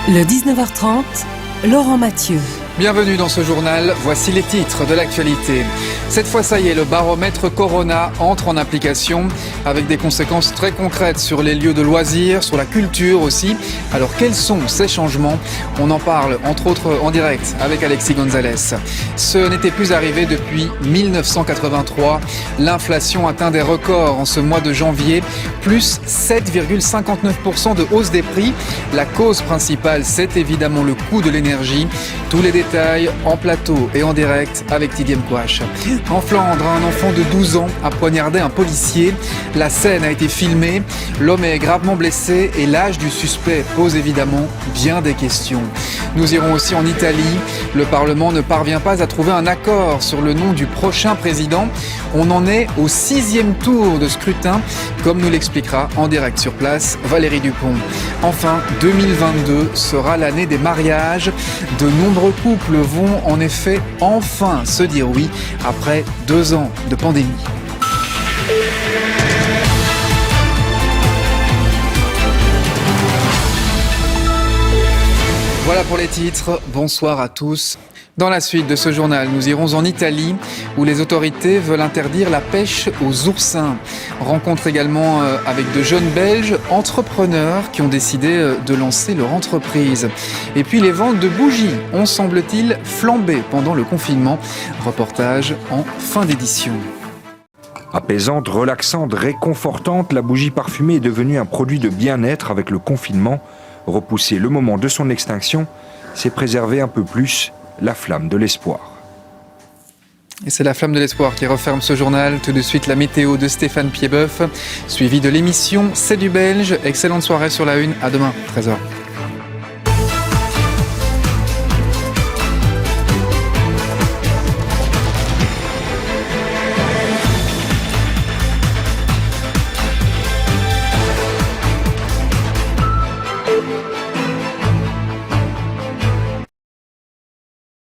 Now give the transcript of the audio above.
Le 19h30, Laurent Mathieu. Bienvenue dans ce journal, voici les titres de l'actualité. Cette fois, ça y est, le baromètre Corona entre en application avec des conséquences très concrètes sur les lieux de loisirs, sur la culture aussi. Alors quels sont ces changements? On en parle entre autres en direct avec Alexis Gonzalez. Ce n'était plus arrivé depuis 1983. L'inflation atteint des records en ce mois de janvier, plus 7,59% de hausse des prix. La cause principale, c'est évidemment le coût de l'énergie. Tous les détails en plateau et en direct avec Tidiem Kouache. En Flandre, un enfant de 12 ans a poignardé un policier. La scène a été filmée. L'homme est gravement blessé et l'âge du suspect pose évidemment bien des questions. Nous irons aussi en Italie. Le Parlement ne parvient pas à trouver un accord sur le nom du prochain président. On en est au 6e tour de scrutin, comme nous l'expliquera en direct sur place Valérie Dupont. Enfin, 2022 sera l'année des mariages. De nombreux couples vont en effet enfin se dire oui après 2 ans de pandémie. Voilà pour les titres, bonsoir à tous. Dans la suite de ce journal, nous irons en Italie où les autorités veulent interdire la pêche aux oursins. Rencontre également avec de jeunes Belges entrepreneurs qui ont décidé de lancer leur entreprise. Et puis les ventes de bougies ont semble-t-il flambé pendant le confinement. Reportage en fin d'édition. Apaisante, relaxante, réconfortante, la bougie parfumée est devenue un produit de bien-être avec le confinement. Repousser le moment de son extinction, c'est préserver un peu plus la flamme de l'espoir. Et c'est la flamme de l'espoir qui referme ce journal. Tout de suite, la météo de Stéphane Piedboeuf, suivi de l'émission C'est du Belge. Excellente soirée sur la Une. À demain, 13h.